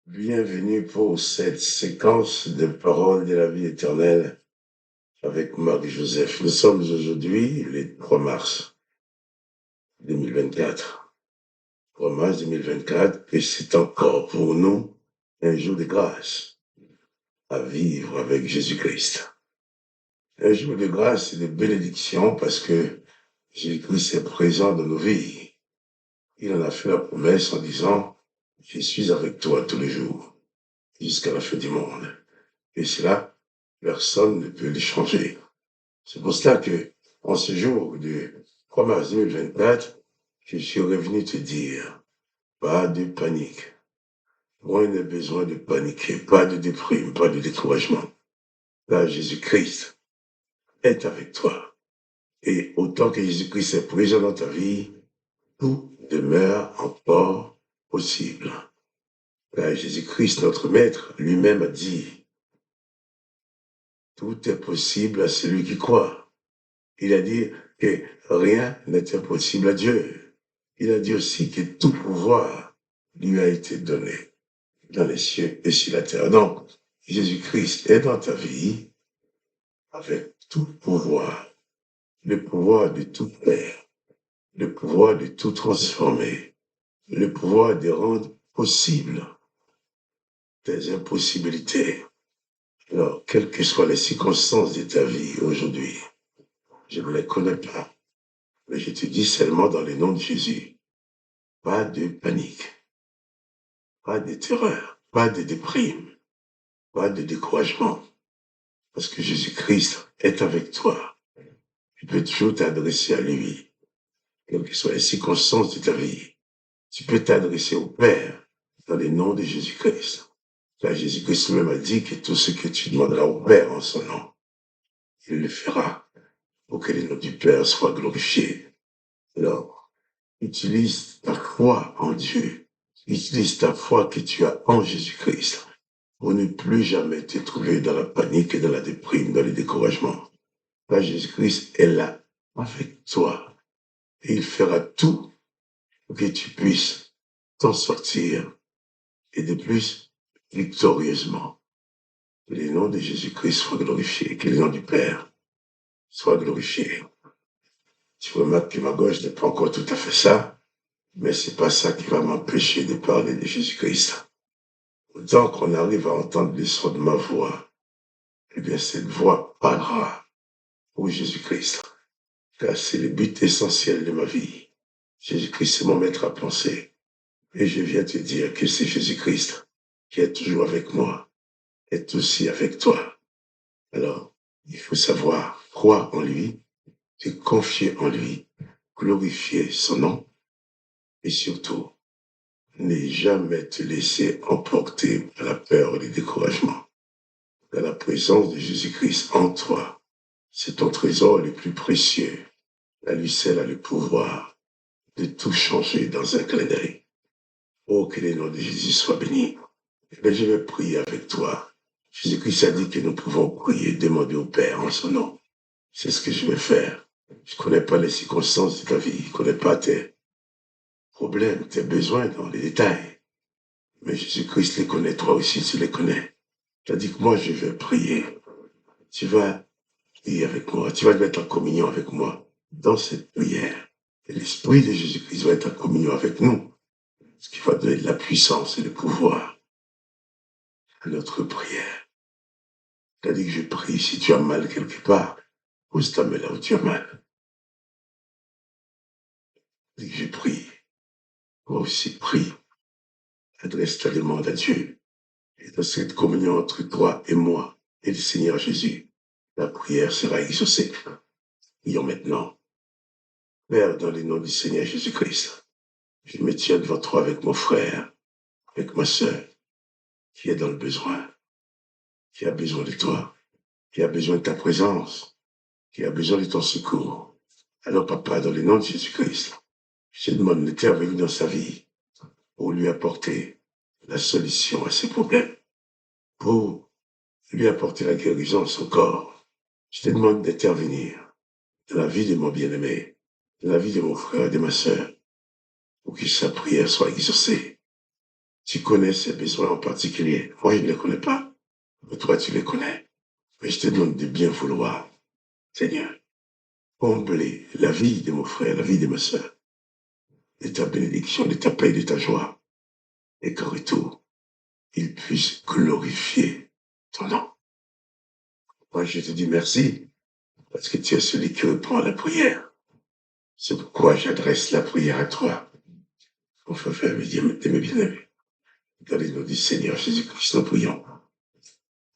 Bienvenue pour cette séquence de paroles de la vie éternelle avec Marc-Joseph. Nous sommes aujourd'hui le 3 mars 2024. 3 mars 2024 et c'est encore pour nous un jour de grâce à vivre avec Jésus-Christ. Un jour de grâce et de bénédiction parce que Jésus-Christ est présent dans nos vies. Il en a fait la promesse en disant « Je suis avec toi tous les jours jusqu'à la fin du monde ». Et cela, personne ne peut le changer. C'est pour cela que, en ce jour du 3 mars 2024, je suis revenu te dire, pas de panique. Point de besoin de paniquer, pas de déprime, pas de découragement. Là, Jésus-Christ est avec toi. Et autant que Jésus-Christ est présent dans ta vie, tout demeure encore possible. Là, Jésus-Christ, notre Maître, lui-même a dit, tout est possible à celui qui croit. Il a dit que rien n'est impossible à Dieu. Il a dit aussi que tout pouvoir lui a été donné dans les cieux et sur la terre. Donc, Jésus-Christ est dans ta vie avec tout pouvoir, le pouvoir de tout faire, le pouvoir de tout transformer, le pouvoir de rendre possible tes impossibilités. Alors, quelles que soient les circonstances de ta vie aujourd'hui, je ne les connais pas, mais je te dis seulement dans le nom de Jésus, pas de panique, pas de terreur, pas de déprime, pas de découragement, parce que Jésus-Christ est avec toi. Tu peux toujours t'adresser à lui, quelles que soient les circonstances de ta vie. Tu peux t'adresser au Père dans le nom de Jésus-Christ. Car Jésus-Christ lui-même a dit que tout ce que tu demanderas au Père en son nom, il le fera pour que le nom du Père soit glorifié. Alors, utilise ta foi en Dieu. Utilise ta foi que tu as en Jésus-Christ pour ne plus jamais te trouver dans la panique et dans la déprime, dans le découragement. Là, Jésus-Christ est là avec toi et il fera tout pour que tu puisses t'en sortir et de plus victorieusement. Que le nom de Jésus-Christ soit glorifié, que le nom du Père soit glorifié. Tu remarques que ma gauche n'est pas encore tout à fait ça, mais c'est pas ça qui va m'empêcher de parler de Jésus-Christ. Autant qu'on arrive à entendre le son de ma voix, eh bien cette voix parlera pour Jésus-Christ. Car c'est le but essentiel de ma vie. Jésus-Christ, c'est mon maître à penser. Et je viens te dire que c'est Jésus-Christ qui est toujours avec moi, est aussi avec toi. Alors, il faut savoir croire en lui, te confier en lui, glorifier son nom et surtout, ne jamais te laisser emporter par la peur et le découragement. Dans la présence de Jésus-Christ en toi, c'est ton trésor le plus précieux. La lui seule a le pouvoir de tout changer dans un clin d'œil. Oh, que le nom de Jésus soit béni. Eh bien, je vais prier avec toi. Jésus-Christ a dit que nous pouvons prier, demander au Père en son nom. C'est ce que je vais faire. Je ne connais pas les circonstances de ta vie, je ne connais pas tes problèmes, tes besoins dans les détails. Mais Jésus-Christ les connaît, toi aussi tu les connais. Tu as dit que moi je vais prier. Tu vas prier avec moi, tu vas te mettre en communion avec moi dans cette prière. Et l'Esprit de Jésus-Christ va être en communion avec nous, ce qui va donner de la puissance et le pouvoir à notre prière. Tu as dit que je prie si tu as mal quelque part, pose ta main là où tu as mal. Tu as dit que je prie, toi aussi prie, adresse ta demande à Dieu. Et dans cette communion entre toi et moi et le Seigneur Jésus, la prière sera exaucée. Prions maintenant. Père, dans le nom du Seigneur Jésus-Christ, je me tiens devant toi avec mon frère, avec ma sœur, qui est dans le besoin, qui a besoin de toi, qui a besoin de ta présence, qui a besoin de ton secours. Alors, Papa, dans le nom de Jésus-Christ, je demande d'intervenir dans sa vie pour lui apporter la solution à ses problèmes, pour lui apporter la guérison à son corps. Je te demande d'intervenir dans la vie de mon bien-aimé, dans la vie de mon frère et de ma sœur, pour que sa prière soit exaucée. Tu connais ces besoins en particulier. Moi, je ne les connais pas. Mais toi, tu les connais. Mais je te demande de bien vouloir, Seigneur, combler la vie de mon frère, la vie de ma soeur, de ta bénédiction, de ta paix, de ta joie. Et qu'en retour, il puisse glorifier ton nom. Moi, je te dis merci, parce que tu es celui qui répond à la prière. C'est pourquoi j'adresse la prière à toi. Mon frère, me dire, mes bien-aimés, dans les noms du Seigneur Jésus-Christ, nous prions.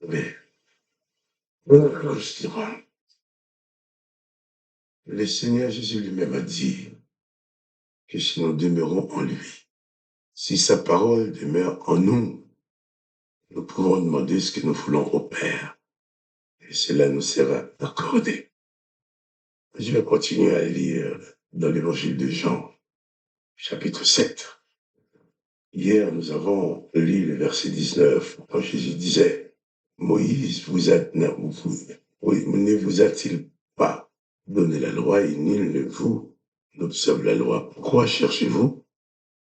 Mais, le Seigneur Jésus lui-même a dit que si nous demeurons en lui, si sa parole demeure en nous, nous pouvons demander ce que nous voulons au Père, et cela nous sera accordé. Je vais continuer à lire dans l'évangile de Jean, chapitre 7. Hier, nous avons lu le verset 19, quand Jésus disait, Moïse ne vous a-t-il pas donné la loi et nul ne vous n'observe la loi? Pourquoi cherchez-vous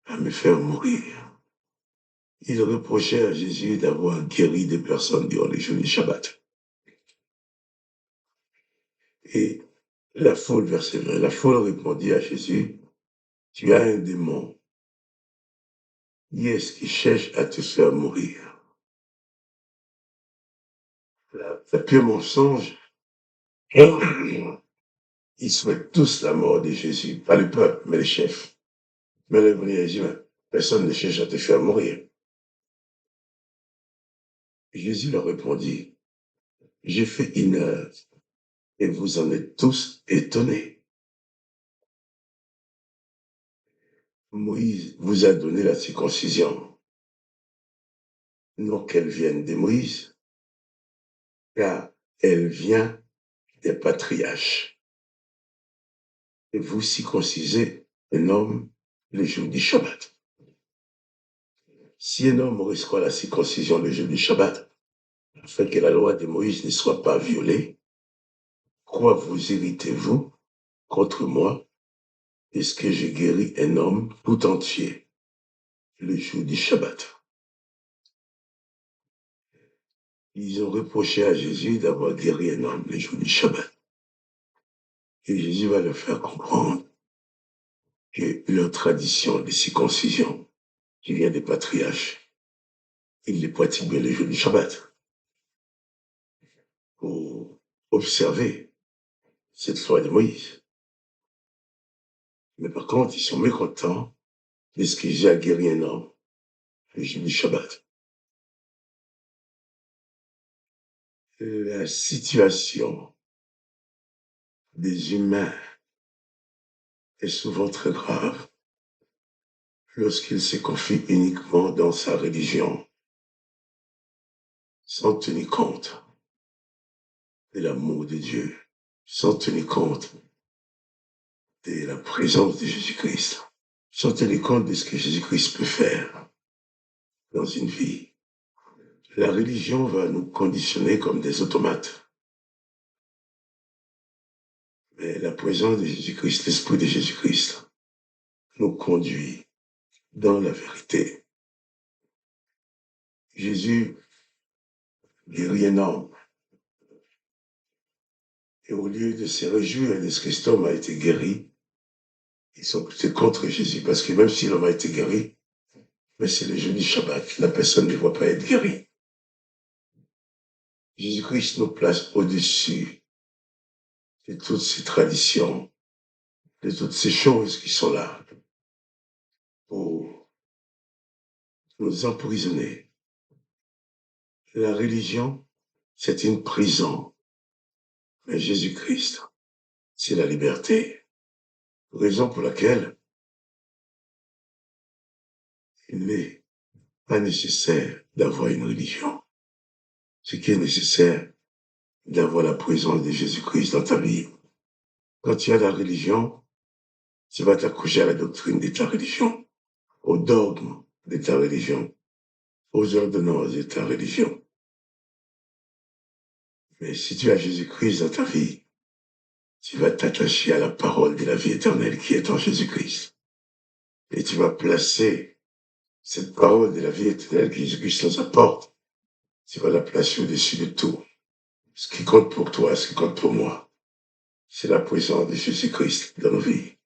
à me faire mourir? Il reprochait à Jésus d'avoir guéri des personnes durant les jours du Shabbat. Et la foule, verset 20, la foule répondit à Jésus, tu as un démon. Qui est-ce qui cherche à te faire mourir? Le pire mensonge, ils souhaitent tous la mort de Jésus, pas le peuple, mais les chefs. Mais le premier dit, personne ne cherche à te faire mourir. Jésus leur répondit, j'ai fait une œuvre et vous en êtes tous étonnés. Moïse vous a donné la circoncision. Non qu'elle vienne de Moïse, car elle vient des patriarches. Et vous circoncisez un homme le jour du Shabbat. Si un homme reçoit la circoncision le jour du Shabbat, afin que la loi de Moïse ne soit pas violée, quoi vous irritez-vous contre moi? Est-ce que j'ai guéri un homme tout entier le jour du Shabbat? Ils ont reproché à Jésus d'avoir guéri un homme le jour du Shabbat. Et Jésus va leur faire comprendre que leur tradition de circoncision, qui vient des patriarches, ils les pratiquent le jour du Shabbat pour observer cette loi de Moïse. Mais par contre, ils sont mécontents de ce que Jésus a guéri un homme le jour du Shabbat. La situation des humains est souvent très grave lorsqu'ils se confient uniquement dans sa religion, sans tenir compte de l'amour de Dieu, sans tenir compte de la présence de Jésus-Christ, sans tenir compte de ce que Jésus-Christ peut faire dans une vie. La religion va nous conditionner comme des automates. Mais la présence de Jésus-Christ, l'Esprit de Jésus-Christ, nous conduit dans la vérité. Jésus guérit un homme. Et au lieu de se réjouir de ce que cet homme a été guéri, ils sont plutôt contre Jésus, parce que même si l'homme a été guéri, mais c'est le jour du Shabbat, la personne ne doit pas être guérie. Jésus-Christ nous place au-dessus de toutes ces traditions, de toutes ces choses qui sont là pour nous emprisonner. La religion, c'est une prison, mais Jésus-Christ, c'est la liberté. Raison pour laquelle il n'est pas nécessaire d'avoir une religion. Ce qui est nécessaire, d'avoir la présence de Jésus-Christ dans ta vie. Quand tu as la religion, tu vas t'accrocher à la doctrine de ta religion, au dogme de ta religion, aux ordonnances de ta religion. Mais si tu as Jésus-Christ dans ta vie, tu vas t'attacher à la parole de la vie éternelle qui est en Jésus-Christ. Et tu vas placer Cette parole de la vie éternelle que Jésus-Christ nous apporte, tu vas la placer au-dessus de tout. Ce qui compte pour toi, ce qui compte pour moi, c'est la présence de Jésus-Christ dans nos vies.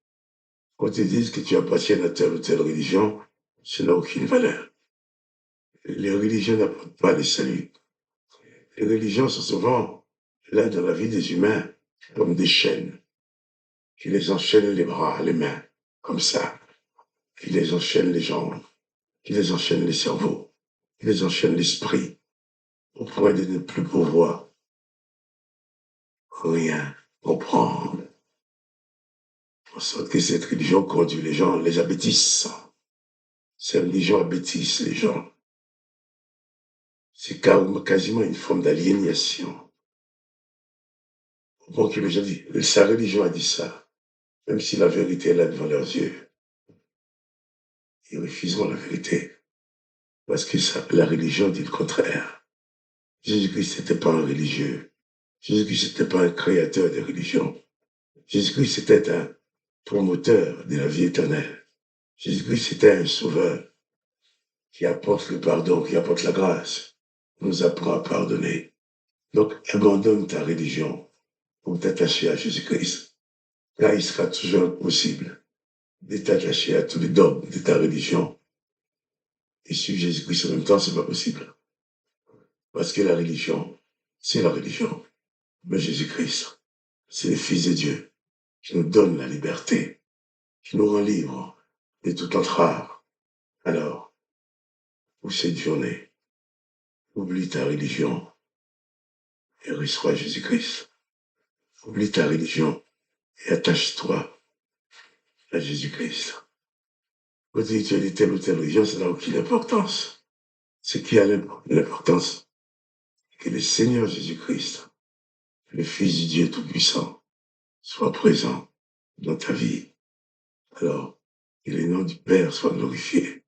Quand te dise que tu appartiens à telle ou telle religion, ça n'a aucune valeur. Les religions n'apportent pas le salut. Les religions sont souvent là dans la vie des humains comme des chaînes qui les enchaînent les bras, les mains, comme ça, qui les enchaînent les jambes, qui les enchaînent les cerveaux, qui les enchaînent l'esprit, au point de ne plus pouvoir rien comprendre. En sorte que cette religion conduit les gens, les abêtisse. Cette religion abêtisse les gens. C'est quasiment une forme d'aliénation. Au point que les gens disent, sa religion a dit ça, même si la vérité est là devant leurs yeux. Ils refuseront la vérité. Parce que la religion dit le contraire. Jésus-Christ n'était pas un religieux. Jésus-Christ n'était pas un créateur de religion. Jésus-Christ était un promoteur de la vie éternelle. Jésus-Christ était un sauveur qui apporte le pardon, qui apporte la grâce, nous apprend à pardonner. Donc, abandonne ta religion pour t'attacher à Jésus-Christ, car il sera toujours possible de t'attacher à tous les dogmes de ta religion. Et suivre Jésus-Christ en même temps, c'est pas possible. Parce que la religion, c'est la religion. Mais Jésus-Christ, c'est le Fils de Dieu qui nous donne la liberté, qui nous rend libres de toute entrave. Alors, pour cette journée, oublie ta religion et reçois Jésus-Christ. Oublie ta religion et attache-toi à Jésus-Christ. Quand tu es telle ou telle religion, ça n'a aucune importance. Ce qui a l'importance, c'est que le Seigneur Jésus-Christ, le Fils du Dieu Tout-Puissant, soit présent dans ta vie. Alors, que le nom du Père soit glorifié,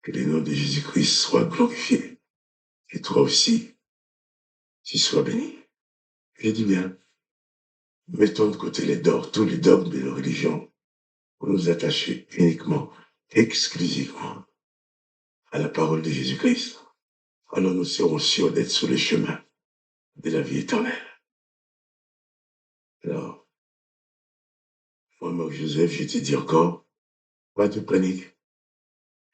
que le nom de Jésus-Christ soit glorifié. Et toi aussi, tu sois béni. Je dis bien, mettons de côté tous les dogmes de la religion pour nous attacher uniquement, exclusivement à la parole de Jésus-Christ. Alors nous serons sûrs d'être sur le chemin de la vie éternelle. Alors, moi, Marc Joseph, je te dis encore, pas de panique.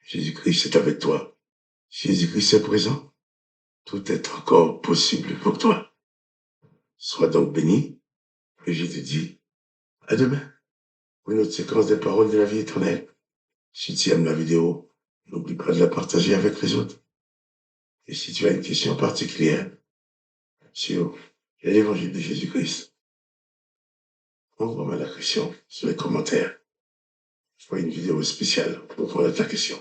Jésus-Christ est avec toi. Jésus-Christ est présent. Tout est encore possible pour toi. Sois donc béni. Et je te dis, à demain pour une autre séquence des paroles de la vie éternelle. Si tu aimes la vidéo, n'oublie pas de la partager avec les autres. Et si tu as une question particulière sur l'évangile de Jésus-Christ, envoie-moi la question sur les commentaires. Je ferai une vidéo spéciale pour répondre à ta question.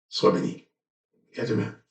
Sois béni. Et à demain.